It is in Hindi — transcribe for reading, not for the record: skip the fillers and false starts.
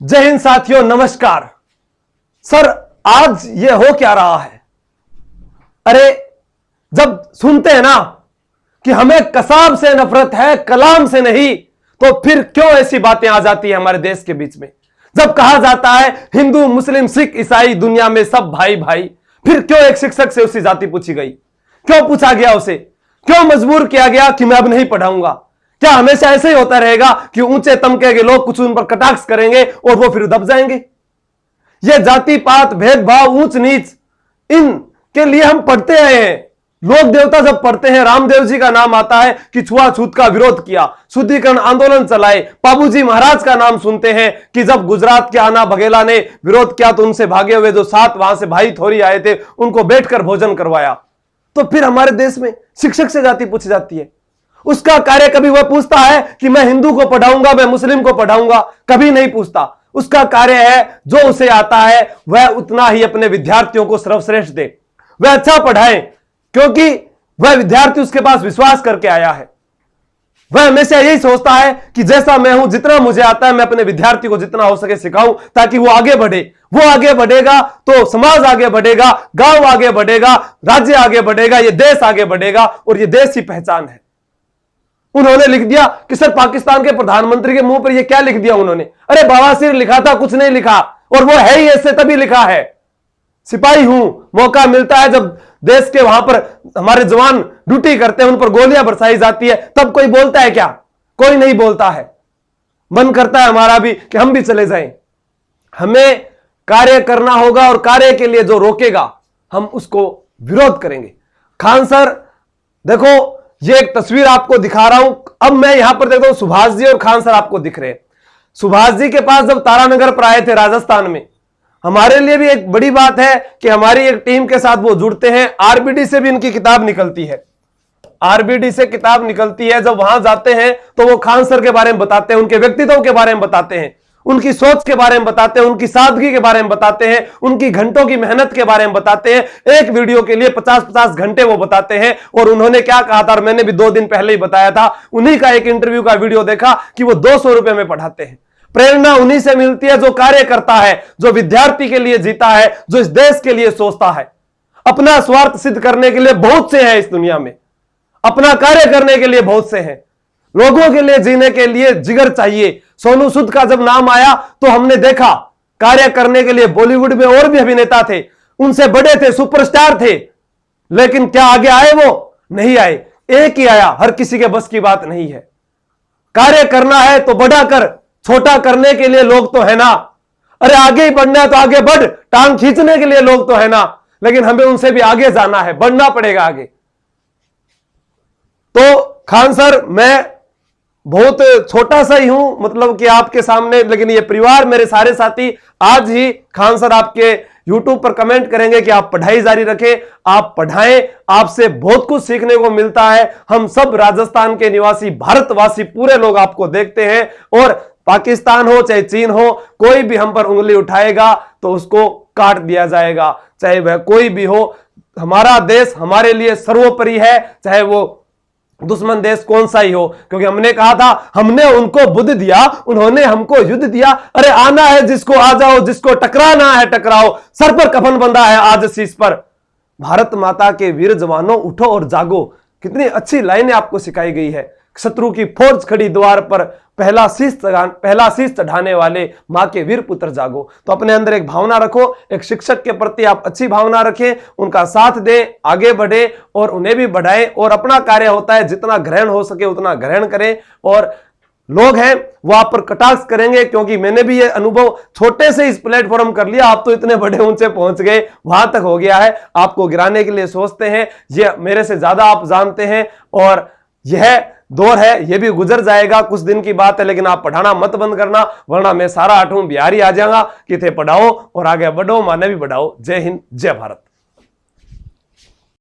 जय हिंद साथियों, नमस्कार। सर, आज ये हो क्या रहा है? अरे, जब सुनते हैं ना कि हमें कसाब से नफरत है, कलाम से नहीं, तो फिर क्यों ऐसी बातें आ जाती है हमारे देश के बीच में? जब कहा जाता है हिंदू, मुस्लिम, सिख, ईसाई, दुनिया में सब भाई भाई, फिर क्यों एक शिक्षक से उसकी जाति पूछी गई? क्यों पूछा गया उसे? क्यों मजबूर किया गया कि मैं अब नहीं पढ़ाऊंगा? क्या हमेशा ऐसे ही होता रहेगा कि ऊंचे तमके के लोग कुछ उन पर कटाक्ष करेंगे और वो फिर दब जाएंगे? ये जाति पात, भेदभाव, ऊंच नीच, इन के लिए हम पढ़ते आए हैं। लोक देवता जब पढ़ते हैं, रामदेव जी का नाम आता है कि छुआछूत का विरोध किया, शुद्धिकरण आंदोलन चलाए। बाबूजी महाराज का नाम सुनते हैं कि जब गुजरात के आना बघेला ने विरोध किया तो उनसे भागे हुए जो 7 वहां से भाई थोड़ी आए थे, उनको बैठकर भोजन करवाया। तो फिर हमारे देश में शिक्षक से जाति पूछी जाती है। उसका कार्य कभी वह पूछता है कि मैं हिंदू को पढ़ाऊंगा, मैं मुस्लिम को पढ़ाऊंगा? कभी नहीं पूछता। उसका कार्य है जो उसे आता है वह उतना ही अपने विद्यार्थियों को सर्वश्रेष्ठ दे, वह अच्छा पढ़ाए, क्योंकि वह विद्यार्थी उसके पास विश्वास करके आया है। वह हमेशा यही सोचता है कि जैसा मैं हूं, जितना मुझे आता है, मैं अपने विद्यार्थी को जितना हो सके सिखाऊं ताकि वो आगे बढ़े। वो आगे बढ़ेगा तो समाज आगे बढ़ेगा, गांव आगे बढ़ेगा, राज्य आगे बढ़ेगा, ये देश आगे बढ़ेगा, और ये देश की पहचान है। उन्होंने लिख दिया कि सर, पाकिस्तान के प्रधानमंत्री के मुंह पर ये क्या लिख दिया उन्होंने? अरे बवासीर लिखा था, कुछ नहीं लिखा। और वो है ही ऐसे, तभी लिखा है। सिपाही हूं, मौका मिलता है जब देश के वहां पर हमारे जवान ड्यूटी करते हैं, उन पर गोलियां बरसाई जाती है, तब कोई बोलता है क्या? कोई नहीं बोलता है। मन करता है हमारा भी कि हम भी चले जाएं। हमें कार्य करना होगा, और कार्य के लिए जो रोकेगा हम उसको विरोध करेंगे। खान सर, देखो, ये एक तस्वीर आपको दिखा रहा हूं। अब मैं यहां पर देखता हूं, सुभाष जी और खान सर आपको दिख रहे हैं। सुभाष जी के पास जब तारानगर पर आए थे राजस्थान में, हमारे लिए भी एक बड़ी बात है कि हमारी एक टीम के साथ वो जुड़ते हैं। आरबीडी से भी इनकी किताब निकलती है, आरबीडी से किताब निकलती है। जब वहां जाते हैं तो वो खान सर के बारे में बताते हैं, उनके व्यक्तित्व के बारे में बताते हैं, उनकी सोच के बारे में बताते हैं, उनकी सादगी के बारे में बताते हैं, उनकी घंटों की मेहनत के बारे में बताते हैं। एक वीडियो के लिए 50-50 घंटे वो बताते हैं। और उन्होंने क्या कहा था, और मैंने भी 2 दिन पहले ही बताया था, उन्हीं का एक इंटरव्यू का वीडियो देखा कि वो 200 रुपए में पढ़ाते हैं। प्रेरणा उन्हीं से मिलती है जो कार्य करता है, जो विद्यार्थी के लिए जीता है, जो इस देश के लिए सोचता है। अपना स्वार्थ सिद्ध करने के लिए बहुत से हैं इस दुनिया में, अपना कार्य करने के लिए बहुत से हैं। लोगों के लिए जीने के लिए जिगर चाहिए। सोनू सूद का जब नाम आया तो हमने देखा कार्य करने के लिए बॉलीवुड में और भी अभिनेता थे, उनसे बड़े थे, सुपरस्टार थे, लेकिन क्या आगे आए? वो नहीं आए। एक ही आया, हर किसी के बस की बात नहीं है। कार्य करना है तो बड़ा कर, छोटा करने के लिए लोग तो है ना। अरे आगे ही बढ़ना है तो आगे बढ़, टांग खींचने के लिए लोग तो है ना, लेकिन हमें उनसे भी आगे जाना है, बढ़ना पड़ेगा आगे। तो खान सर, मैं बहुत छोटा सा ही हूं, मतलब कि आपके सामने, लेकिन ये परिवार, मेरे सारे साथी आज ही खान सर आपके YouTube पर कमेंट करेंगे कि आप पढ़ाई जारी रखें, आप पढ़ाएं, आपसे बहुत कुछ सीखने को मिलता है। हम सब राजस्थान के निवासी, भारतवासी पूरे लोग आपको देखते हैं, और पाकिस्तान हो चाहे चीन हो, कोई भी हम पर उंगली उठाएगा तो उसको काट दिया जाएगा, चाहे वह कोई भी हो। हमारा देश हमारे लिए सर्वोपरि है, चाहे वो दुश्मन देश कौन सा ही हो, क्योंकि हमने कहा था, हमने उनको बुद्ध दिया, उन्होंने हमको युद्ध दिया। अरे आना है जिसको आ जाओ, जिसको टकराना है टकराओ, सर पर कफन बंधा है आज शीश पर। भारत माता के वीर जवानों, उठो और जागो। कितनी अच्छी लाइनें आपको सिखाई गई है। शत्रु की फौज खड़ी द्वार पर, पहला शीश चढ़ाने वाले मां के वीर पुत्र जागो। तो अपने अंदर एक भावना रखो, एक शिक्षक के प्रति आप अच्छी भावना रखें, उनका साथ दें, आगे बढ़े और उन्हें भी बढ़ाएं। और अपना कार्य होता है, जितना ग्रहण हो सके उतना ग्रहण करें। और लोग हैं वो आप पर कटाक्ष करेंगे, क्योंकि मैंने भी ये अनुभव छोटे से इस प्लेटफॉर्म कर लिया। आप तो इतने बड़े ऊंचे पहुंच गए, वहां तक हो गया है, आपको गिराने के लिए सोचते हैं। ये मेरे से ज्यादा आप जानते हैं, और यह दौर है, ये भी गुजर जाएगा, कुछ दिन की बात है। लेकिन आप पढ़ाना मत बंद करना, वरना मैं सारा 8वां बिहारी आ जाऊंगा कि थे पढ़ाओ और आगे बढ़ो, माने भी बढ़ाओ। जय हिंद, जय भारत।